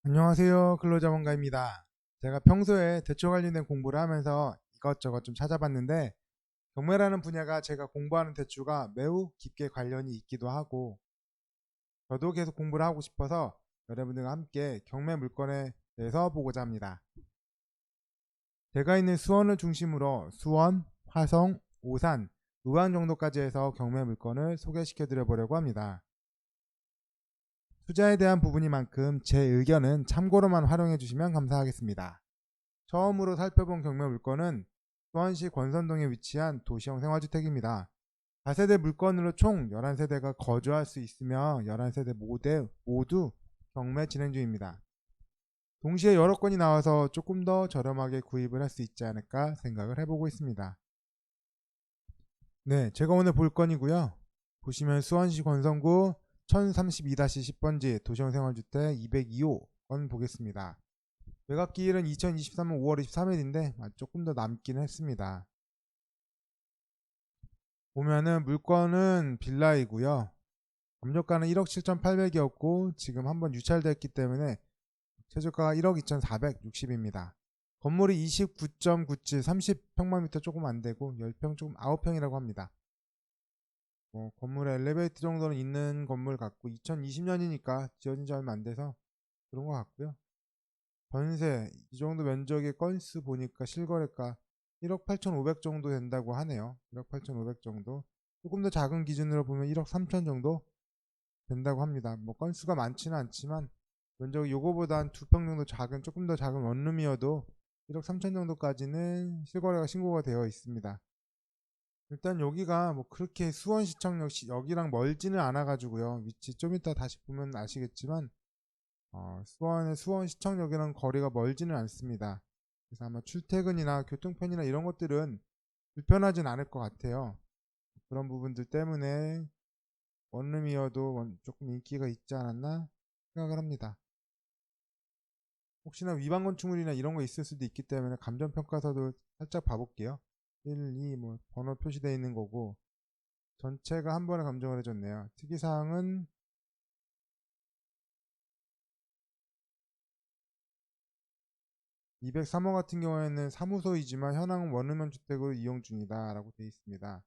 안녕하세요. 근로자원가입니다. 제가 평소에 대출 관련된 공부를 하면서 이것저것 좀 찾아봤는데 경매라는 분야가 제가 공부하는 대출과 매우 깊게 관련이 있기도 하고 저도 계속 공부를 하고 싶어서 여러분들과 함께 경매 물건에 대해서 보고자 합니다. 제가 있는 수원을 중심으로 수원, 화성, 오산, 의왕 정도까지 해서 경매 물건을 소개시켜 드려 보려고 합니다. 투자에 대한 부분이만큼 제 의견은 참고로만 활용해 주시면 감사하겠습니다. 처음으로 살펴본 경매 물건은 수원시 권선동에 위치한 도시형 생활주택입니다. 4세대 물건으로 총 11세대가 거주할 수 있으며 11세대 모두 경매 진행 중입니다. 동시에 여러 건이 나와서 조금 더 저렴하게 구입을 할 수 있지 않을까 생각을 해보고 있습니다. 네, 제가 오늘 볼 건이고요. 보시면 수원시 권선구 1032-10번지 도시형 생활주택 202호 건 보겠습니다. 매각기일은 2023년 5월 23일인데 조금 더 남긴 했습니다. 보면은 물건은 빌라이고요. 감정가는 1억 7,800이었고 지금 한번 유찰됐기 때문에 최저가가 1억 2,460입니다. 건물이 29.97 30평방미터 조금 안되고 10평 조금 9평이라고 합니다. 건물에 엘리베이터 정도는 있는 건물 같고 2020년이니까 지어진 지 얼마 안돼서 그런 것 같고요. 전세 이 정도 면적의 건수 보니까 실거래가 1억 8,500 정도 된다고 하네요. 1억 8,500 정도. 조금 더 작은 기준으로 보면 1억 3천 정도 된다고 합니다. 뭐 건수가 많지는 않지만 면적이 요거보다 한 2평 정도 작은 조금 더 작은 원룸이어도 1억 3천 정도까지는 실거래가 신고가 되어 있습니다. 일단 여기가 뭐 그렇게 수원시청역 여기랑 멀지는 않아 가지고요. 위치 좀 이따 다시 보면 아시겠지만 수원의 수원시청역이랑 거리가 멀지는 않습니다. 그래서 아마 출퇴근이나 교통편이나 이런 것들은 불편하진 않을 것 같아요. 그런 부분들 때문에 원룸이어도 조금 인기가 있지 않았나 생각을 합니다. 혹시나 위반 건축물이나 이런 거 있을 수도 있기 때문에 감정평가서도 살짝 봐볼게요. 1, 2 뭐 번호 표시되어 있는 거고 전체가 한 번에 감정을 해줬네요. 특이사항은 203호 같은 경우에는 사무소이지만 현황은 원룸형 주택으로 이용 중이다 라고 되어 있습니다.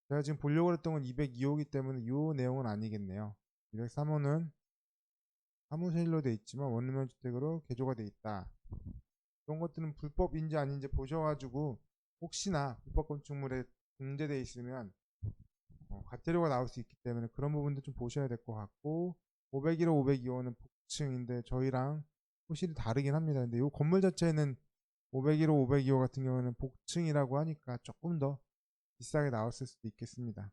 제가 지금 보려고 했던 건 202호이기 때문에 이 내용은 아니겠네요. 203호는 사무실로 되어 있지만 원룸형 주택으로 개조가 되어 있다. 이런 것들은 불법인지 아닌지 보셔가지고 혹시나 불법 건축물에 등재되어 있으면 과태료가 나올 수 있기 때문에 그런 부분도 좀 보셔야 될 것 같고 501호, 502호는 복층인데 저희랑 호실이 다르긴 합니다. 근데 이 건물 자체는 501호, 502호 같은 경우는 복층이라고 하니까 조금 더 비싸게 나왔을 수도 있겠습니다.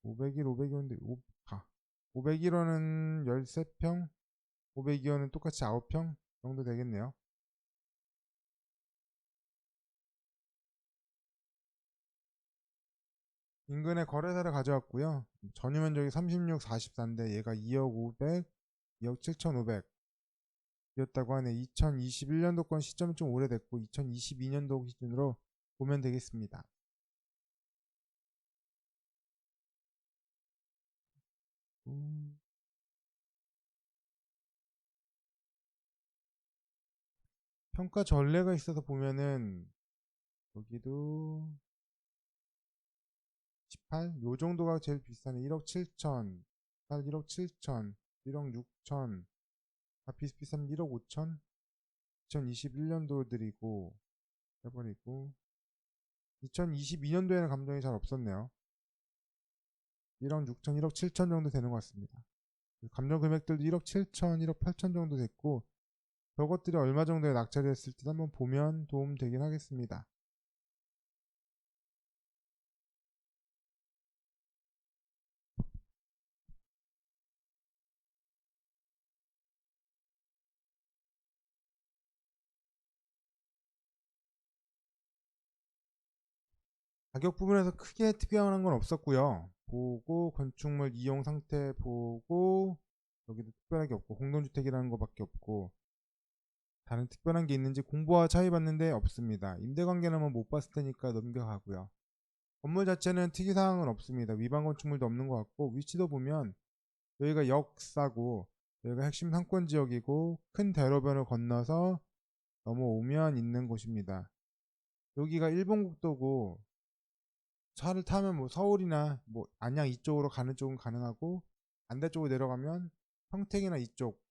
501, 502호인데 501호는 13평, 502호는 똑같이 9평 정도 되겠네요. 인근에 거래사를 가져왔고요. 전유 면적이 36, 44인데 얘가 2억 500, 2억 7,500 이었다고 하네. 2021년도 건 시점은 좀 오래됐고 2022년도 기준으로 보면 되겠습니다. 음, 평가 전례가 있어서 보면은 여기도 18? 요 정도가 제일 비싸네. 1억 7천, 1억 7천, 1억 6천, 다 비슷비슷한 1억 5천? 2021년도들이고 해버리고 2022년도에는 감정이 잘 없었네요. 1억 6천, 1억 7천 정도 되는 것 같습니다. 감정 금액들도 1억 7천, 1억 8천 정도 됐고 저것들이 얼마 정도에 낙찰됐을지 한번 보면 도움 되긴 하겠습니다. 가격 부분에서 크게 특별한 건 없었고요. 보고 건축물 이용 상태 보고 여기도 특별하게 없고 공동주택이라는 것밖에 없고 다른 특별한 게 있는지 공부와 차이 봤는데 없습니다. 임대관계는 뭐 못 봤을 테니까 넘겨가고요. 건물 자체는 특이사항은 없습니다. 위반 건축물도 없는 것 같고 위치도 보면 여기가 역사고 여기가 핵심 상권 지역이고 큰 대로변을 건너서 넘어오면 있는 곳입니다. 여기가 일본 국도고 차를 타면 뭐 서울이나 뭐 안양 이쪽으로 가는 쪽은 가능하고 반대쪽으로 내려가면 평택이나 이쪽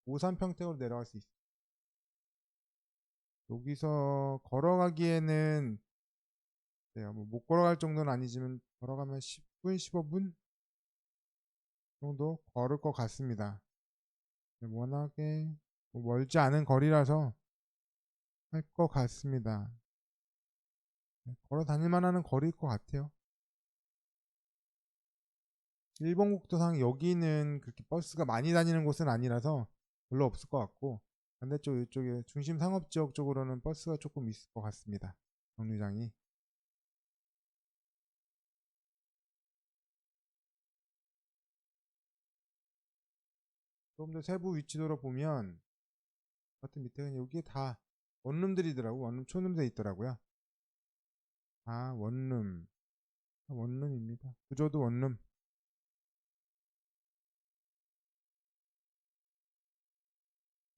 오산 평택으로 내려갈 수 있어요. 여기서 걸어가기에는 뭐못 걸어갈 정도는 아니지만 걸어가면 10분, 15분 정도 걸을 것 같습니다. 워낙에 뭐 멀지 않은 거리라서 할 것 같습니다. 걸어 다닐 만한 거리일 것 같아요. 일본 국도상 여기는 그렇게 버스가 많이 다니는 곳은 아니라서 별로 없을 것 같고 반대쪽 이쪽에 중심 상업지역 쪽으로는 버스가 조금 있을 것 같습니다. 정류장이. 조금 더 세부 위치도로 보면 같은 밑에 그냥 여기에 다 원룸들이더라고. 원룸 초룸돼 있더라고요. 아 원룸. 원룸입니다. 구조도 원룸.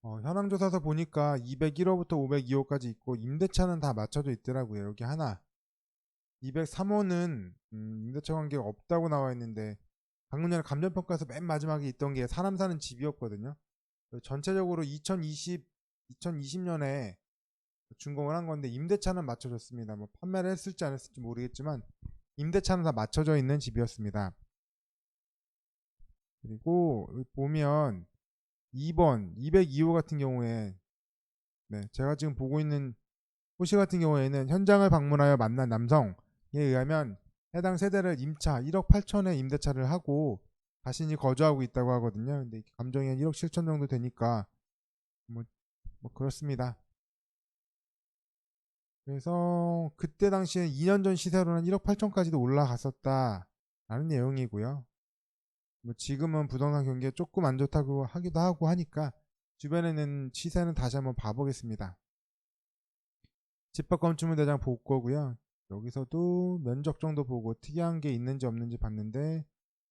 현황조사서 보니까 201호부터 502호까지 있고 임대차는 다 맞춰져 있더라고요. 여기 하나 203호는 임대차 관계가 없다고 나와 있는데 방금 전에 감정평가에서 맨 마지막에 있던 게 사람 사는 집이었거든요. 전체적으로 2020년에 준공을 한 건데 임대차는 맞춰졌습니다. 뭐 판매를 했을지 안 했을지 모르겠지만 임대차는 다 맞춰져 있는 집이었습니다. 그리고 보면 2번 202호 같은 경우에 제가 지금 보고 있는 호시 같은 경우에는 현장을 방문하여 만난 남성에 의하면 해당 세대를 임차 1억 8천에 임대차를 하고 자신이 거주하고 있다고 하거든요. 근데 감정이 한 1억 7천 정도 되니까 뭐, 뭐 그렇습니다. 그래서 그때 당시에 2년 전 시세로는 1억 8천까지도 올라갔었다라는 내용이고요. 뭐 지금은 부동산 경기가 조금 안 좋다고 하기도 하고 하니까 주변에는 시세는 다시 한번 봐보겠습니다. 집합 건축물 대장 볼 거고요. 여기서도 면적 정도 보고 특이한 게 있는지 없는지 봤는데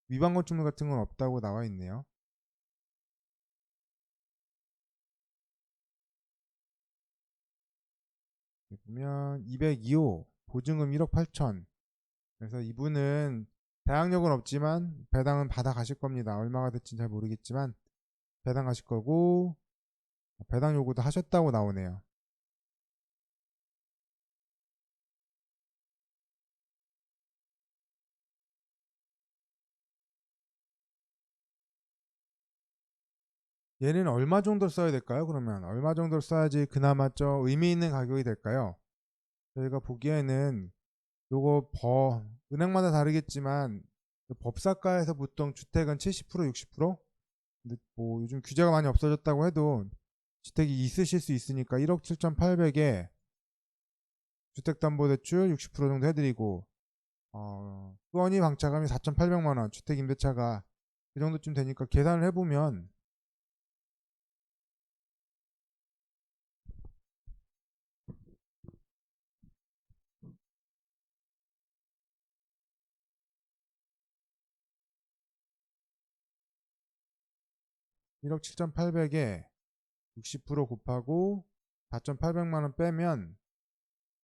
위반 건축물 같은 건 없다고 나와 있네요. 보면 202호 보증금 1억 8천. 그래서 이분은 대항력은 없지만 배당은 받아 가실 겁니다. 얼마가 될지는 잘 모르겠지만 배당 가실 거고 배당 요구도 하셨다고 나오네요. 얘는 얼마 정도 써야 될까요? 그러면 얼마 정도 써야지 그나마 좀 의미 있는 가격이 될까요? 저희가 보기에는 요거 은행마다 다르겠지만 법사가에서 보통 주택은 70% 60%? 근데 뭐 요즘 규제가 많이 없어졌다고 해도 주택이 있으실 수 있으니까 1억 7,800에 주택담보대출 60% 정도 해드리고 수원이 방차감이 4,800만 원, 주택 임대차가 그 정도쯤 되니까 계산을 해보면 1억 7,800에 60% 곱하고 4,800만 원 빼면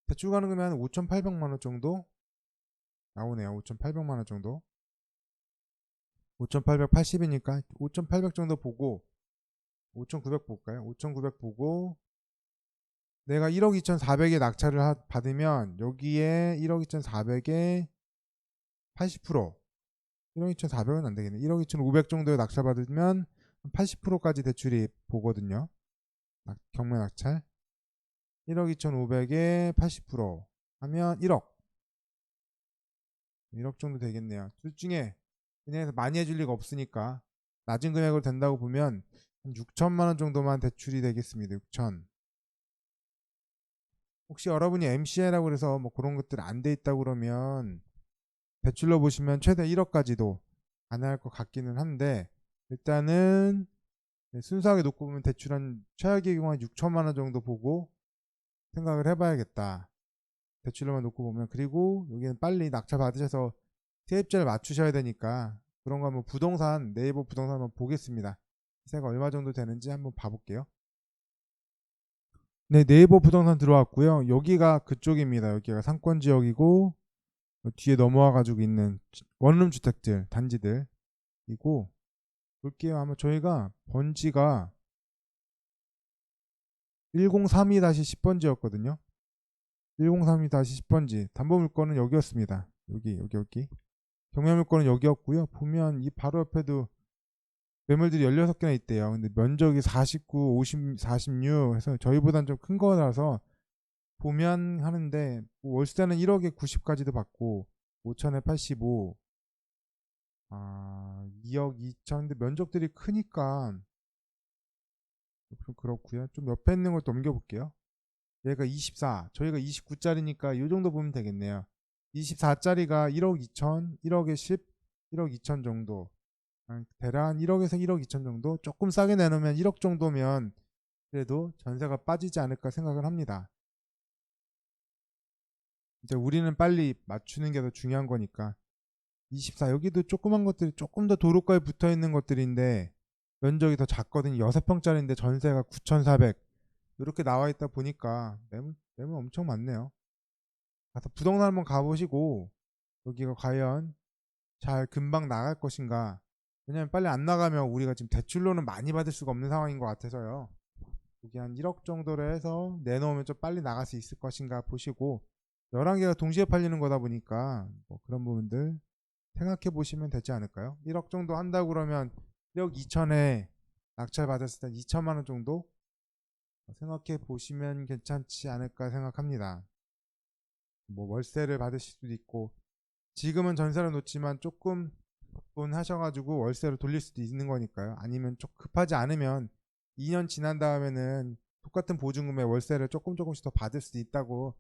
대출 가능금이 한 5,800만 원 정도 나오네요. 5,800만 원 정도. 5,880이니까 5,800 정도 보고 5,900 볼까요? 5,900 보고 내가 1억 2,400에 낙찰을 받으면 여기에 1억 2,400에 80% 1억 2,400은 안 되겠네. 1억 2,500 정도에 낙찰 받으면 80%까지 대출이 보거든요. 경매 낙찰 1억 2,500에 80% 하면 1억 정도 되겠네요. 둘 중에 그냥 많이 해줄 리가 없으니까 낮은 금액으로 된다고 보면 한 6천만 원 정도만 대출이 되겠습니다. 6천. 혹시 여러분이 MCI라고 그래서 뭐 그런 것들 안 돼 있다고 그러면 대출로 보시면 최대 1억까지도 가능할 것 같기는 한데 일단은 순수하게 놓고 보면 대출한 최악의 경우 한 6천만 원 정도 보고 생각을 해봐야겠다. 대출로만 놓고 보면, 그리고 여기는 빨리 낙찰 받으셔서 세입자를 맞추셔야 되니까 그런 거 한번 부동산, 네이버 부동산 한번 보겠습니다. 시세가 얼마 정도 되는지 한번 봐볼게요. 네, 네이버 부동산 들어왔고요. 여기가 그쪽입니다. 여기가 상권 지역이고 뒤에 넘어와 가지고 있는 원룸 주택들, 단지들이고, 볼게요. 아마 저희가 번지가 1032-10번지였거든요. 1032-10번지. 담보물건은 여기였습니다. 여기. 경매물건은 여기였고요. 보면 이 바로 옆에도 매물들이 16개나 있대요. 근데 면적이 49, 50, 46 해서 저희보단 좀 큰 거라서 보면 하는데, 뭐 월세는 1억에 90까지도 받고 5천에 85, 2억 2천. 근데 면적들이 크니까 좀 그렇고요. 좀 옆에 있는 것도 넘겨볼게요. 얘가 24, 저희가 29짜리니까 이 정도 보면 되겠네요. 24짜리가 1억 2천, 1억에 10, 1억 2천 정도. 대략 1억에서 1억 2천 정도. 조금 싸게 내놓으면 1억 정도면 그래도 전세가 빠지지 않을까 생각을 합니다. 이제 우리는 빨리 맞추는 게 더 중요한 거니까. 24, 여기도 조그만 것들이 조금 더 도로가에 붙어 있는 것들인데 면적이 더 작거든요. 6평짜리인데 전세가 9,400 이렇게 나와 있다 보니까 매물 엄청 많네요. 가서 부동산 한번 가보시고 여기가 과연 잘 금방 나갈 것인가. 왜냐면 빨리 안 나가면 우리가 지금 대출로는 많이 받을 수가 없는 상황인 것 같아서요. 여기 한 1억 정도로 해서 내놓으면 좀 빨리 나갈 수 있을 것인가 보시고, 11개가 동시에 팔리는 거다 보니까 뭐 그런 부분들 생각해 보시면 되지 않을까요? 1억 정도 한다고 그러면 1억 2천에 낙찰 받았을 때 2천만 원 정도 생각해 보시면 괜찮지 않을까 생각합니다. 뭐 월세를 받으실 수도 있고, 지금은 전세로 놓지만 조금 돈 하셔가지고 월세로 돌릴 수도 있는 거니까요. 아니면 좀 급하지 않으면 2년 지난 다음에는 똑같은 보증금에 월세를 조금씩 더 받을 수도 있다고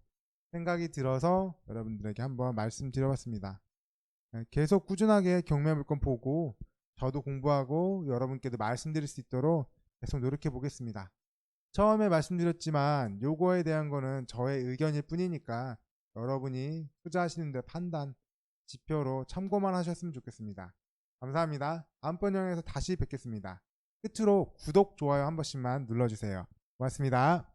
생각이 들어서 여러분들에게 한번 말씀드려봤습니다. 계속 꾸준하게 경매 물건 보고 저도 공부하고 여러분께도 말씀드릴 수 있도록 계속 노력해 보겠습니다. 처음에 말씀드렸지만 요거에 대한 거는 저의 의견일 뿐이니까 여러분이 투자하시는 데 판단 지표로 참고만 하셨으면 좋겠습니다. 감사합니다. 다음번 영상에서 다시 뵙겠습니다. 끝으로 구독, 좋아요 한 번씩만 눌러주세요. 고맙습니다.